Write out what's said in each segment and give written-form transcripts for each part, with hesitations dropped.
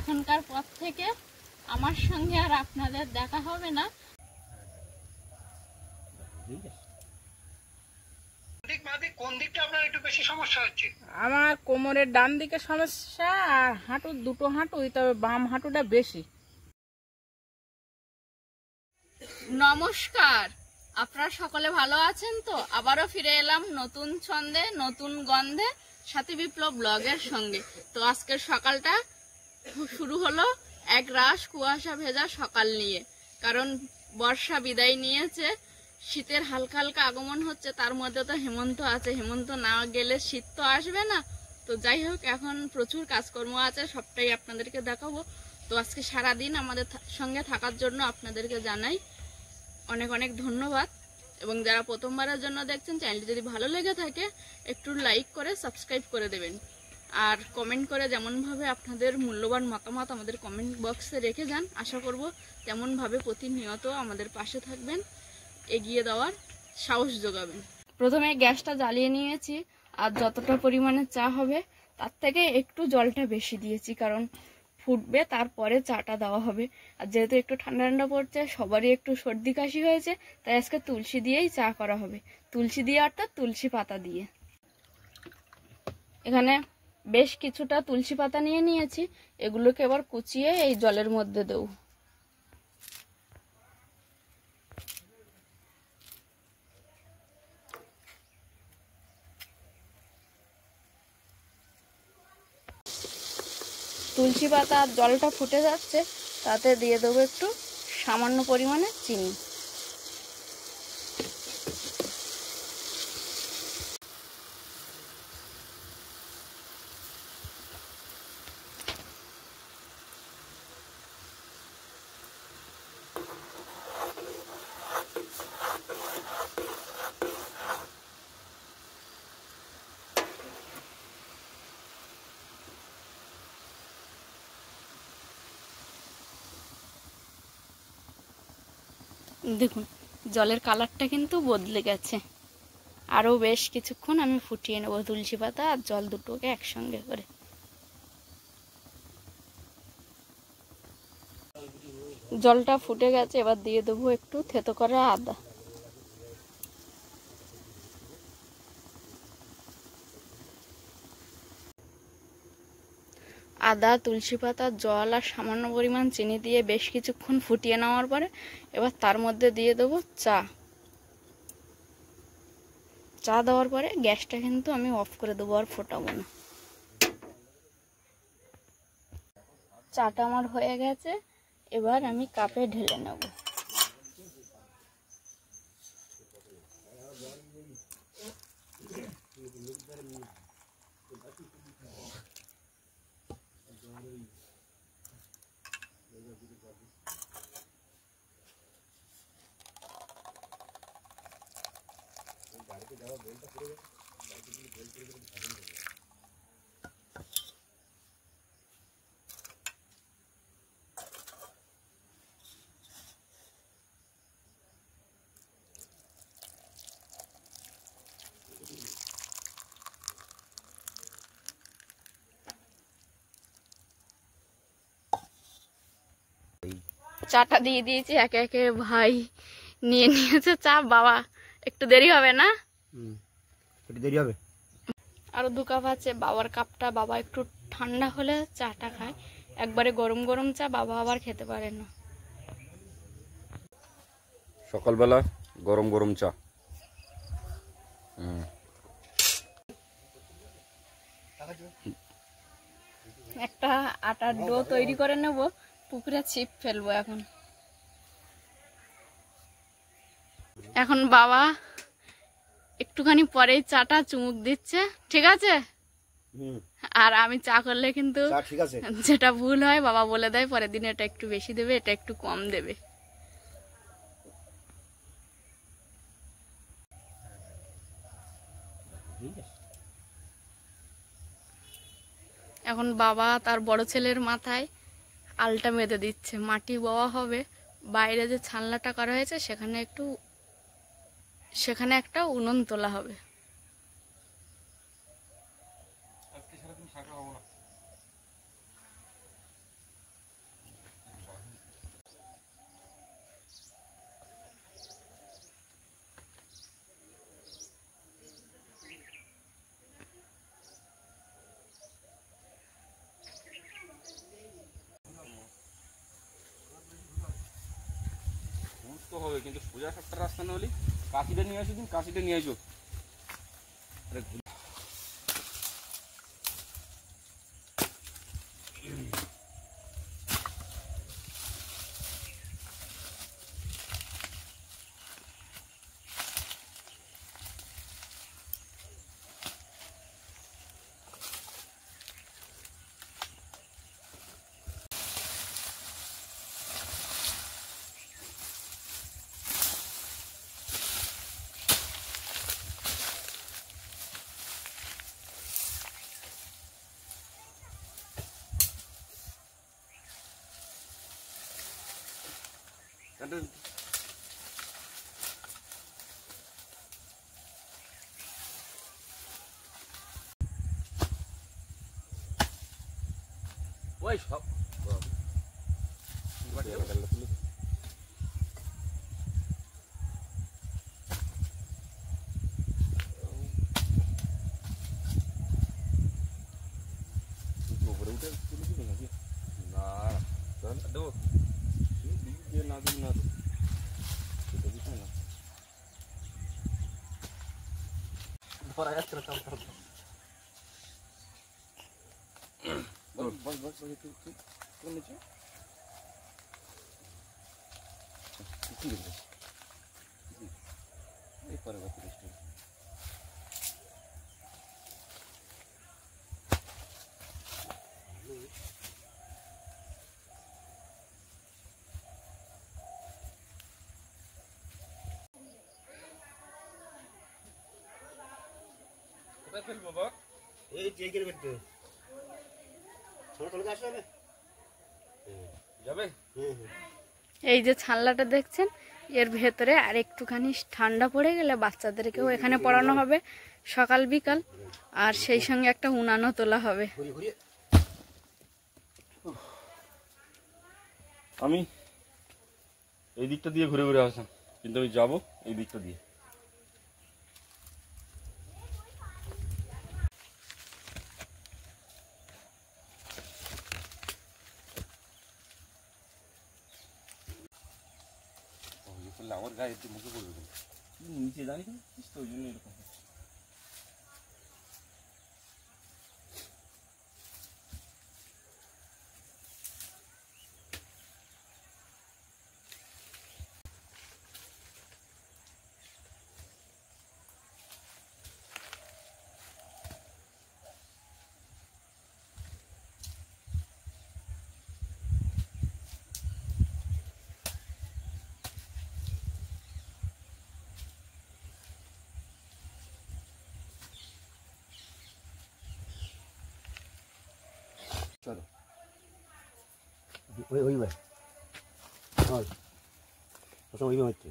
এখনকার পর থেকে আমার সঙ্গে আর আপনাদের দেখা হবে না। আমার কোমরের ডান দিকে সমস্যা আর হাঁটুর দুটো হাঁটুই, তবে বাম হাঁটুটা বেশি। নমস্কার, আপনারা সকলে ভালো আছেন তো? আবারও ফিরে এলাম নতুন ছন্দে, নতুন গন্ধে, সাথী বিপ্লব ব্লগের সঙ্গে। তো আজকের সকালটা শুরু হলো এক রাশ কুয়াশা ভেজা সকাল নিয়ে, কারণ বর্ষা বিদায় নিয়েছে, শীতের হালকা হালকা আগমন হচ্ছে। তার মধ্যে তো হেমন্ত আছে, হেমন্ত না গেলে শীত তো আসবে না। তো যাই হোক, এখন প্রচুর কাজকর্ম আছে, সবটাই আপনাদেরকে দেখাবো। তো আজকে সারাদিন আমাদের সঙ্গে থাকার জন্য আপনাদেরকে জানাই অনেক অনেক ধন্যবাদ। এবং যারা প্রথমবারের জন্য দেখছেন, চ্যানেলটি যদি ভালো লেগে থাকে একটু লাইক করে সাবস্ক্রাইব করে দেবেন, আর কমেন্ট করে যেমনভাবে আপনাদের মূল্যবান মতামত আমাদের কমেন্ট বক্সে রেখে যান, আশা করব তেমনভাবে প্রতিনিয়ত আমাদের পাশে থাকবেন, এগিয়ে দেওয়ার সাহস যোগাবেন। প্রথমে গ্যাসটা জ্বালিয়ে নিয়েছি, আর যতটা পরিমাণে চা হবে তার থেকে একটু জলটা বেশি দিয়েছি, কারণ ফুটবে তারপরে চাটা দেওয়া হবে। আর যেহেতু একটু ঠান্ডা ঠান্ডা পড়ছে, সবারই একটু সর্দি কাশি হয়েছে, তাই আজকে তুলসী দিয়েই চা করা হবে। তুলসী দিয়ে অর্থাৎ তুলসী পাতা দিয়ে। এখানে বেশ কিছুটা তুলসী পাতা নিয়ে নিয়েছি, এগুলোকে এবার কুচিয়ে এই জলের মধ্যে দেব। তুলসী পাতা জলটা ফুটে যাচ্ছে, তাতে দিয়ে দেবো একটু সামান্য পরিমাণে চিনি। দেখুন জলের কালারটা কিন্তু বদলে গেছে। আরও বেশ কিছুক্ষণ আমি ফুটিয়ে নেব তুলসী পাতা আর জল দুটোকে একসঙ্গে করে। জলটা ফুটে গেছে, এবার দিয়ে দেবো একটু থেতো করা আদা। আদা, তুলসী পাতা, জল আর সামান্য পরিমাণ চিনি দিয়ে বেশ কিছুক্ষণ ফুটিয়ে নেওয়ার পরে এবার তার মধ্যে দিয়ে দেবো চা। চা দেওয়ার পরে গ্যাসটা কিন্তু আমি অফ করে দেবো, আর ফোটাবো না। চাটা আমার হয়ে গেছে, এবার আমি কাপে ঢেলে নেব। চাটা দিয়ে দিয়েছি, একে একে ভাই নিয়ে নিয়েছে চা। বাবা একটু দেরি হবে না? দেরি হবে, আরো 2 কাপ আছে। বাবার কাপটা বাবা একটু ঠান্ডা হলে চাটা খায়, একবারে গরম গরম চা বাবা আবার খেতে পারে না। সকালবেলা গরম গরম চা। একটা আটার ডো তৈরি করে নেব, পুকুরে ছিপ ফেলবো। এখন বাবা একটুখানি পরেই চাটা চুমুক দিচ্ছে, ঠিক আছে? আর আমি চা করলে কিন্তু যেটা ভুল হয় বাবা বলে দেয়, পরের দিন এটা একটু বেশি দেবে, এটা একটু কম দেবে। এখন বাবা তার বড় ছেলের মাথায় আলটা মেঁধে দিচ্ছে, মাটি বওয়া হবে। বাইরে যে ছানলাটা করা হয়েছে সেখানে একটা উনুন তোলা হবে। হবে, কিন্তু সোজা সাপটা রাস্তা না হলে কাশিটা নিয়ে আসো, তুমি কাশিটা নিয়ে আসো। ওই সব উপরে উঠে তুলে দিবে নাকি? না দেবো না দিন না সেটা দিতে না ধরা যাচ্ছে না। বস বস বস তুই নিচে কি দেখবে এই পরে বাকি রেস্ট কোথায় ফেলবো বাবা? এই চেকের ভিতরে যাবে। এই যে ছানলাটা দেখছেন, এর ভেতরে আর একটুখানি ঠান্ডা পড়ে গেলে বাচ্চাদেরকেও এখানে পড়ানো হবে সকাল বিকাল, আর সেই সঙ্গে একটা উনানও তোলা হবে। আমি এই দিকটা দিয়ে ঘুরে ঘুরে আসলাম, কিন্তু আমি যাবো এই দিকটা দিয়ে। আমার গায়ে মুখে পড়বে নিচে জানি তো, ওই জন্য এরকম চলো ওই ভাই ওই হচ্ছে।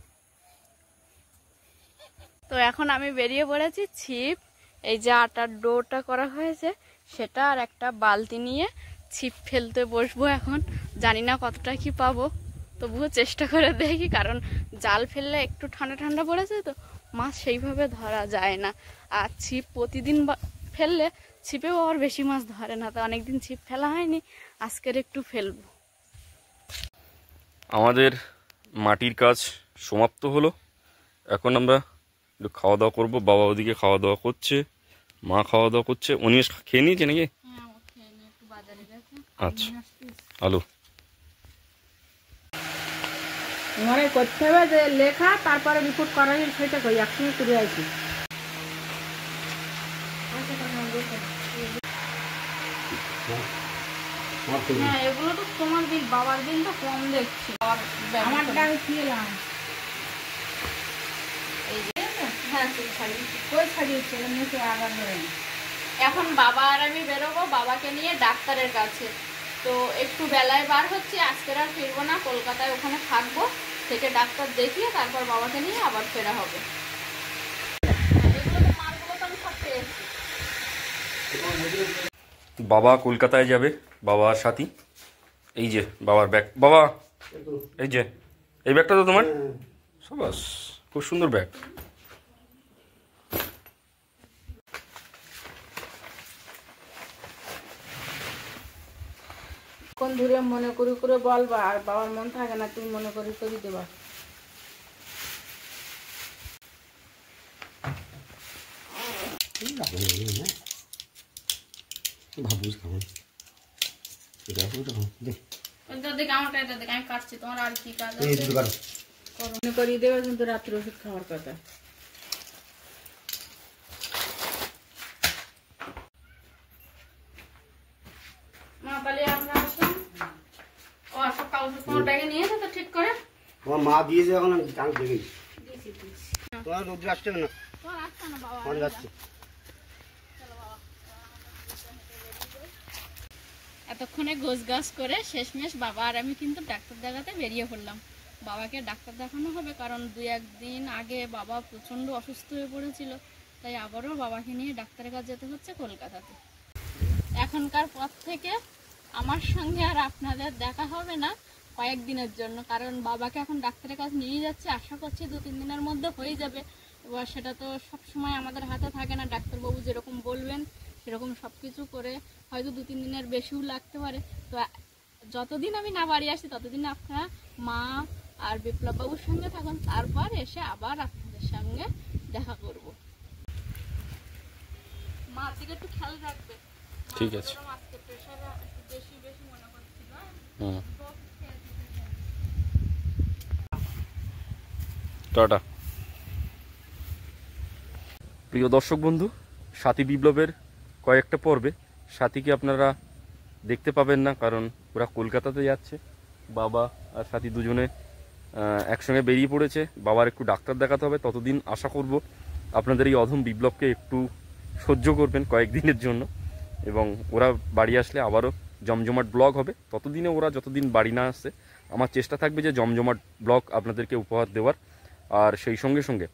তো এখন আমি বেরিয়ে পড়েছি ছিপ, এই যে আটার ডোটা করা হয়েছে সেটা, আর একটা বালতি নিয়ে ছিপ ফেলতে বসবো। এখন জানি না কতটা কি পাবো, তবুও চেষ্টা করে দেখি, কারণ জাল ফেললে একটু ঠান্ডা ঠান্ডা পড়েছে তো মাছ সেইভাবে ধরা যায় না। আর ছিপ প্রতিদিন ফেললে ছিপেও আবার বেশি মাছ ধরে না, তো অনেকদিন ছিপ ফেলা হয়নি, আজকের একটু ফেলবো। আমাদের মাটির কাজ সমাপ্ত হলো, এখন আমরা একটু খাওয়া দাওয়া করবো। বাবা ওদিকে খাওয়া দাওয়া করছে, মা খাওয়া দাওয়া করছে। অনিমেষ খেয়ে নিয়েছে নাকি? আচ্ছা আলু মনে করতে হবে যে লেখা তারপরে রিপোর্ট করা সেটা কই একসঙ্গে করে আসি। হ্যাঁ, এগুলো তো তোমার বিল, বাবার বিল তো কম দেখছি। আমারটা আমি খেলাম। হ্যাঁ, কই ছাড়িয়েছে নিচে আগার ধরে। এখন বাবা আর আমি বেরোবো বাবাকে নিয়ে ডাক্তারের কাছে। তো একটু বেলায় বার হচ্ছি, আজকের আর ফিরবো না, কলকাতায় ওখানে থাকবো, থেকে ডাক্তার দেখিয়ে তারপর বাবাকে নিয়ে আবার ফেরা হবে। বাবা কলকাতায় যাবে, বাবার সাথী। এই যে বাবার ব্যাগ, বাবা এই যে এই ব্যাগটা তো তোমার, সাবাস খুব সুন্দর ব্যাগ। কোন দূরে মনে করি করে বলবা, আর বাবার মন থাকে না, তুমি মনে করি দেবা। দেখ আমারটা এটা দেখ, আমি কাটছি, তোমার আর কি কাজ এই আছে দুটো কাটো। করো। মনে করিয়ে দেবে কিন্তু রাত্রে ওষুধ খাওয়ার কথা। মা তাহলে আমরা আসলাম। ও সব কাগজ তোমার ব্যাগে নিয়েছো তো ঠিক করে? তোমার মা দিয়েছে, এখন আমি দেখি। দিয়েছি দিয়েছি। তোমার রোদ্র আসছে না? তোমার আসছে না বাবা? আমার যাচ্ছে। এতক্ষণে গোছ গাছ করে শেষমেশ বাবা আর আমি কিন্তু ডাক্তার দেখাতে বেরিয়ে পড়লাম। বাবাকে ডাক্তার দেখানো হবে, কারণ 2-1 দিন আগে বাবা প্রচণ্ড অসুস্থ হয়ে পড়েছিল, তাই আবারও বাবাকে নিয়ে ডাক্তারের কাছে যেতে হচ্ছে কলকাতাতে। এখনকার পর থেকে আমার সঙ্গে আর আপনাদের দেখা হবে না কয়েকদিনের জন্য, কারণ বাবাকে এখন ডাক্তারের কাছে নিয়ে যাচ্ছে, আশা করছি 2-3 দিনের মধ্যে হয়ে যাবে। এবার সেটা তো সব সময় আমাদের হাতে থাকে না, ডাক্তারবাবু যেরকম বলবেন সেরকম সব কিছু করে হয়তো 2-3 দিনের বেশিও লাগতে পারে। তো যতদিন আমি না বাড়ি আসি ততদিন আপনারা মা আর বিপ্লব বাবুর সঙ্গে থাকুন, তারপর এসে আবার আপনাদের সঙ্গে দেখা করব। মার দিকে একটু খেয়াল রাখবে। ঠিক আছে। আজকে প্রেশার বেশি বেশি মনে করছিল। হুম, টাটা। প্রিয় দর্শক বন্ধু, সাথী বিপ্লবের কয়েকটা পর্বে সাথীকে আপনারা দেখতে পাবেন না, কারণ ওরা কলকাতাতে যাচ্ছে। বাবা আর সাথী দুজনে একসঙ্গে বেরিয়ে পড়েছে। বাবার একটু ডাক্তার দেখাতে হবে, ততদিন আশা করব আপনাদের এই অধম বিপ্লবকে একটু সহ্য করবেন কয়েকদিনের জন্য, এবং ওরা বাড়ি আসলে আবারও জমজমাট ব্লগ হবে। ততদিনে ওরা যতদিন বাড়ি না আসছে আমার চেষ্টা থাকবে যে জমজমাট ব্লগ আপনাদেরকে উপহার দেওয়ার। আর সেই সঙ্গে সঙ্গে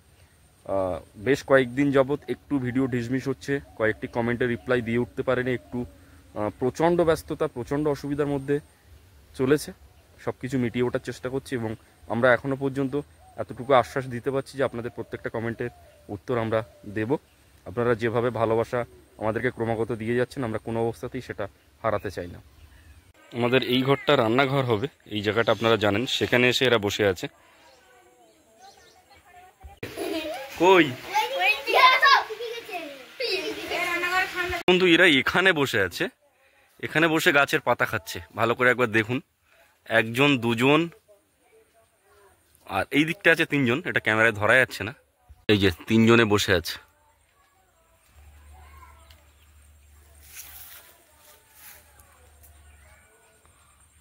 বেশ কয়েকদিন যাবৎ একটু ভিডিও ঢিসমিস হচ্ছে, কয়েকটি কমেন্টে রিপ্লাই দিয়ে উঠতে পারেনি, একটু প্রচণ্ড ব্যস্ততা, প্রচণ্ড অসুবিধার মধ্যে চলেছে। সব কিছু মিটিয়ে ওঠার চেষ্টা করছি, এবং আমরা এখনও পর্যন্ত এতটুকু আশ্বাস দিতে পারছি যে আপনাদের প্রত্যেকটা কমেন্টের উত্তর আমরা দেব। আপনারা যেভাবে ভালোবাসা আমাদেরকে ক্রমাগত দিয়ে যাচ্ছেন, আমরা কোনো অবস্থাতেই সেটা হারাতে চাই না। আমাদের এই ঘরটা রান্নাঘর হবে, এই জায়গাটা আপনারা জানেন, সেখানে এসে এরা বসে আছে। কই বন্ধু, এরা এখানে বসে আছে, এখানে বসে গাছের পাতা খাচ্ছে। ভালো করে একবার দেখুন, 1 2 আর এই দিকটা আছে 3 এটা ক্যামেরায় ধরা যাচ্ছে না। এই যে 3 বসে আছে।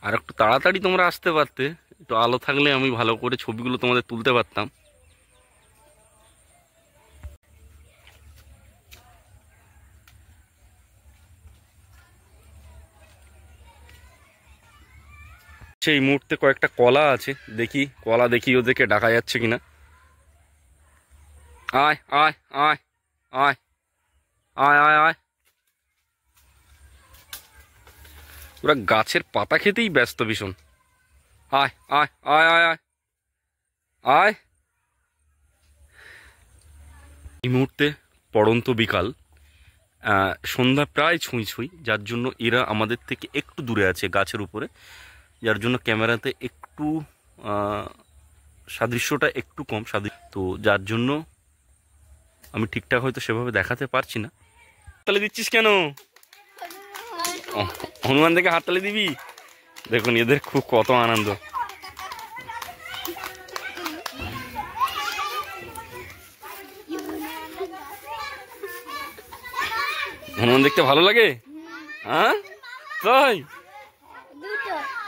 আর একটু তাড়াতাড়ি তোমরা আসতে পারতে, একটু আলো থাকলে আমি ভালো করে ছবিগুলো তোমাদের তুলতে পারতাম। এই মুহূর্তে কয়েকটা কলা আছে, দেখি কলা দেখি ওদেরকে ডাকা যাচ্ছে কিনা। আয় আয় আয় আয় আয় আয় আয়। ওরা গাছের পাতা খেতেই ব্যস্ত ভীষণ। আয় আয় আয় আয় আয় আয়। এই মুহূর্তে পড়ন্ত বিকাল, সন্ধ্যা প্রায় ছুঁই ছুঁই, যার জন্য এরা আমাদের থেকে একটু দূরে আছে গাছের উপরে, যার জন্য ক্যামেরাতে একটু সাদৃশ্যটা একটু কম তো যার জন্য আমি ঠিকঠাক হয়তো সেভাবে দেখাতে পারছি না। হাততালি দিচ্ছিস কেন? হনুমান থেকে হাততালি দিবি? দেখুন এদের খুব কত আনন্দ। হনুমান দেখতে ভালো লাগে? হ্যাঁ তাই?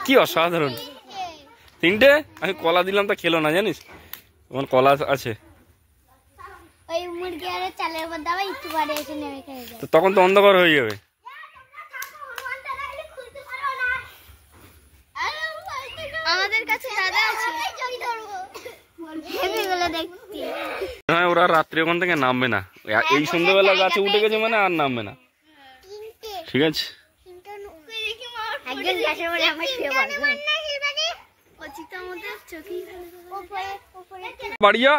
কি অসাধারণ! 3টে? আমি কলা দিলাম তা খেলো না, জানিস? তোমার কলা আছে তো, তখন তো অন্ধকার হয়ে যাবে। আমাদের কাছে দাদা আছে, হ্যাঁ, ওরা রাত্রে ওখান থেকে নামবে না, এই সন্ধ্যাবেলা গাছে উঠে গেছে মানে আর নামবে না। ঠিক আছে, বাড়ি যা।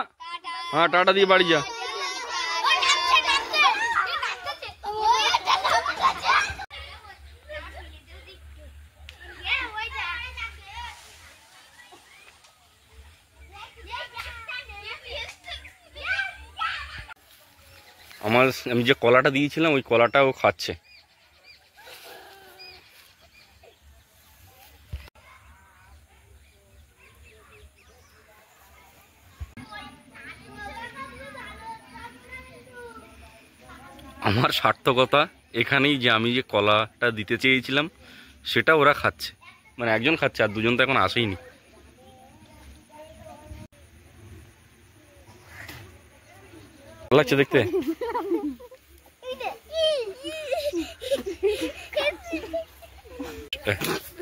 হ্যাঁ, টাটা দিয়ে বাড়ি যা। আমি যে কলাটা দিয়েছিলাম ওই কলাটা ও খাচ্ছে। আমার সার্থকতা এখানেই যে আমি যে কলাটা দিতে চেয়েছিলাম সেটা ওরা খাচ্ছে, মানে একজন খাচ্ছে আর দুজন তো এখন আসেইনি। ভালো লাগছে দেখতে।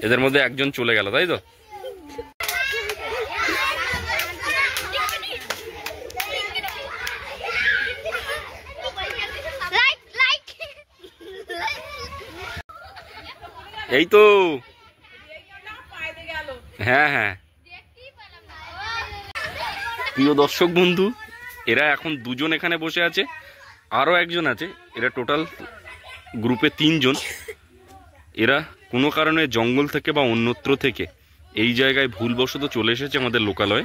এদের মধ্যে একজন চলে গেল, তাই তো? এই তো, হ্যাঁ হ্যাঁ। প্রিয় দর্শক বন্ধু, এরা এখন দুজন এখানে বসে আছে, আরও একজন আছে। এরা টোটাল গ্রুপে 3 জন। এরা কোনো কারণে জঙ্গল থেকে বা অন্যত্র থেকে এই জায়গায় ভুলবশত চলে এসেছে আমাদের লোকালয়ে।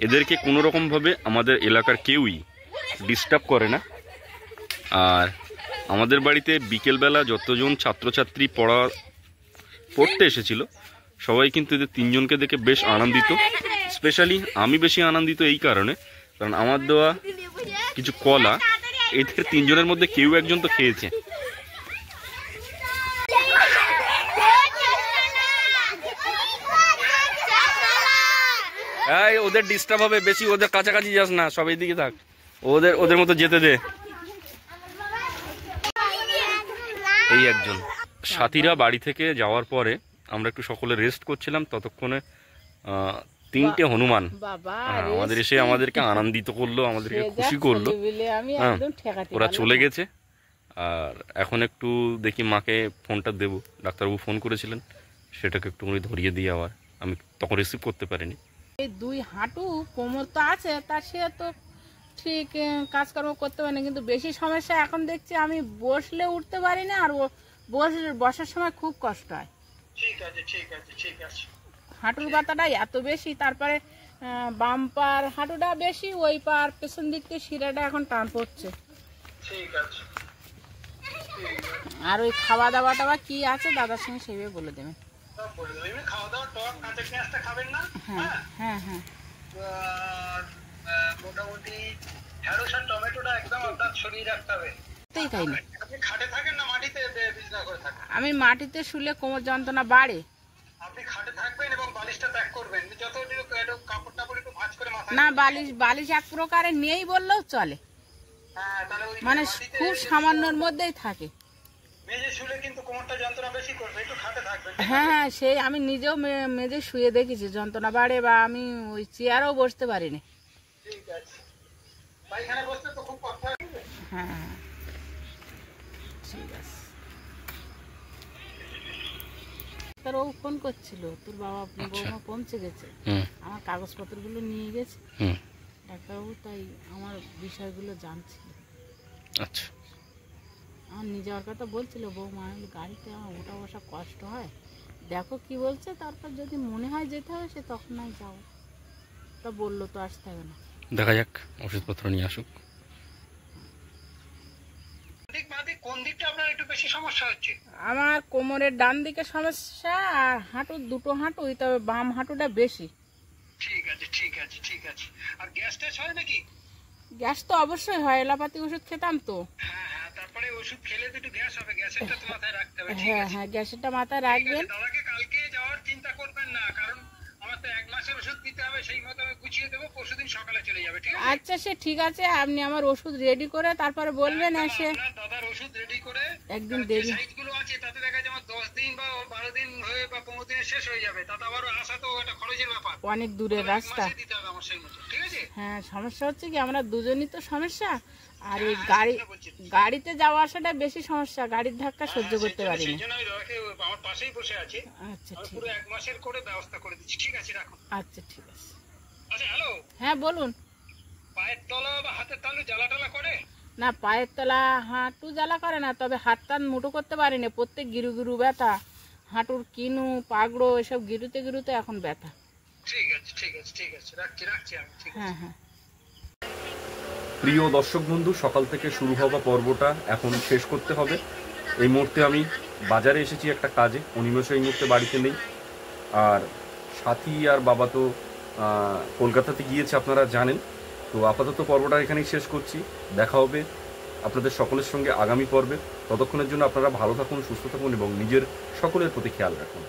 এদেরকে কোনো রকমভাবে আমাদের এলাকার কেউই ডিস্টার্ব করে না। আর আমাদের বাড়িতে বিকেলবেলা যতজন ছাত্রছাত্রী পড়তে এসেছিল সবাই কিন্তু এদের 3 জনকে দেখে বেশ আনন্দিত। স্পেশালি আমি বেশি আনন্দিত এই কারণে, কারণ আমার দেওয়া কিছু কলা এদের 3 জনের মধ্যে কেউ একজন তো খেয়েছে। এই ওদের ডিস্টার্ব হবে বেশি, ওদের কাছাকাছি যাস না, সব এইদিকে থাক, ওদের মতো যেতে দে। এই একজন সাথীরা বাড়ি থেকে যাওয়ার পরে আমরা একটু সকলে রেস্ট করছিলাম, ততক্ষণে 3টে হনুমান আমাদের এসে আমাদেরকে আনন্দিত করলো, আমাদেরকে খুশি করলো। ওরা চলে গেছে। আর এখন একটু দেখি মাকে ফোনটা দেবো, ডাক্তারবাবু ফোন করেছিলেন, সেটাকে একটু ধরিয়ে দিয়ে আবার আমি তখন রিসিভ করতে পারিনি। এই 2 হাঁটু কোমর তো আছে, তা সে তো ঠিক কাজকর্ম করতে পারে না, কিন্তু বেশি সমস্যা এখন দেখছি আমি বসলে উঠতে পারি না, আর বসার সময় খুব কষ্ট হয়। হাঁটুর ব্যথাটা এত বেশি, তারপরে বাম পার হাঁটুটা বেশি, ওই পার পেছন দিক থেকে শিরাটা এখন টান পড়ছে। আর ওই খাওয়া দাওয়াটা কি আছে দাদার সঙ্গে সেভাবে বলে দেবেন। হ্যাঁ হ্যাঁ হ্যাঁ, মোটামুটি ঢেঁড়স আর টমেটোটা একদম আপনার শরীর রাখতে হবে। তাই না, আপনি খাটে থাকেন না মাটিতে বিছানা করে থাকেন? আমি মাটিতে শুলে কোমর যন্ত্রণা বাড়ে। আপনি খাটে থাকবেন এবং বালিশটা ত্যাগ করবেন। যত কাপড় টাপড় একটু ভাঁজ করে মাথায় না, বালিশ এক প্রকারে নেই বললেও চলে, মানে খুব সামান্যর মধ্যেই থাকে। মেঝে শুলে কিন্তু কোমরটা যন্ত্রণা বেশি করবে, একটু খাটে থাকবেন। হ্যাঁ, সেই আমি নিজেও মেঝে শুয়ে দেখেছি, যন্ত্রণা বাড়ে, বা আমি ওই চেয়ারেও বসতে পারিনি। ঠিক আছে, পায়খানা বসতে তো খুব কষ্ট হয়। হ্যাঁ ঠিক আছে। তোর ও ফোন করছিল, তোর বাবা বৌমা পৌঁছে গেছে, আমার কাগজপত্রগুলো নিয়ে গেছে ডাক্তারবাবু, তাই আমার বিষয়গুলো জানছিল। আচ্ছা, আমার নিয়ে যাওয়ার কথা বলছিল বৌমা, গাড়িতে আমার ওঠা বসা কষ্ট হয়, দেখো কি বলছে, তারপর যদি মনে হয় যেতে হবে সে তখন নাই যাবো। তা বললো তো আসতে হবে না, দেখা যাক ওষুধপত্র নিয়ে আসুক। কোন দিকটা আপনার একটু বেশি সমস্যা হচ্ছে? আমার কোমরের ডান দিকে সমস্যা, আর হাঁটুর 2টো হাঁটুই, তবে বাম হাঁটুটা বেশি। ঠিক আছে ঠিক আছে ঠিক আছে। আর গ্যাস ট্যাস হয় নাকি? গ্যাস তো অবশ্যই হয়, এলাপাতি ওষুধ খেতাম তো। হ্যাঁ হ্যাঁ, তারপরে ওষুধ খেলে তো একটু গ্যাস হবে, গ্যাসেরটা তো মাথায় রাখতে হবে। হ্যাঁ হ্যাঁ, গ্যাসেরটা মাথায় রাখবেন। দাদাকে কালকে যাওয়ার চিন্তা করবেন না, কারণ আমার তো 1 মাসের ওষুধ দিতে হবে, সেই মতো আমি গুছিয়ে দেবো, পরশুদিন সকালে চলে যাবে। ঠিক আছে? আচ্ছা, সে ঠিক আছে, আপনি আমার ওষুধ রেডি করে তারপরে বলবেন এসে। দাদার ওষুধ রেডি করে একদিন দেরি সাইজগুলো আছে, তাতে দেখা যায় আমার 10 দিন বা 12 দিন হয়ে বা 15 দিনে শেষ হয়ে যাবে, তাতে আবার আসা তো একটা খরচের ব্যাপার, অনেক দূরের রাস্তা। দিতে হবে আমার সেই মতো। ঠিক আছে? হ্যাঁ, সমস্যা হচ্ছে কি আমরা দুজনই তো সমস্যা, আর এই গাড়িতে যাওয়া আসাটা বেশি সমস্যা, গাড়ির ধাক্কা সহ্য করতে পারি না। সেজন্য আমি দাদাকে আমার পাশেই বসে আছি। আচ্ছা ঠিক পুরো 1 মাসের করে ব্যবস্থা করে দিচ্ছি। ঠিক আছে, রাখুন। আচ্ছা ঠিক আছে। আচ্ছা, হ্যালো, হ্যাঁ বলুন। পায়ের তলা বা হাতের তালু জ্বালা টালা করে? না, পায়ের তলা হাঁটু জ্বালা করে না, তবে হাত টান মুঠো করতে পারি না, প্রত্যেক গিরু গিরু ব্যথা, হাঁটুর কিনু পাগড়ো এসব গিরুতে এখন ব্যথা। ঠিক আছে ঠিক আছে ঠিক আছে, রাখছি আমি। ঠিক আছে। হ্যাঁ হ্যাঁ। প্রিয় দর্শক বন্ধু, সকাল থেকে শুরু হওয়া পর্বটা এখন শেষ করতে হবে। এই মুহূর্তে আমি বাজারে এসেছি একটা কাজে, অনিমেষ এই মুহূর্তে বাড়িতে নেই। আর সাথী আর বাবা তো কলকাতাতে গিয়েছে, আপনারা জানেন। তো আপাতত পর্বটা এখানেই শেষ করছি। দেখা হবে আপনাদের সকলের সঙ্গে আগামী পর্বে। ততক্ষণের জন্য আপনারা ভালো থাকুন, সুস্থ থাকুন এবং নিজের সকলের প্রতি খেয়াল রাখুন।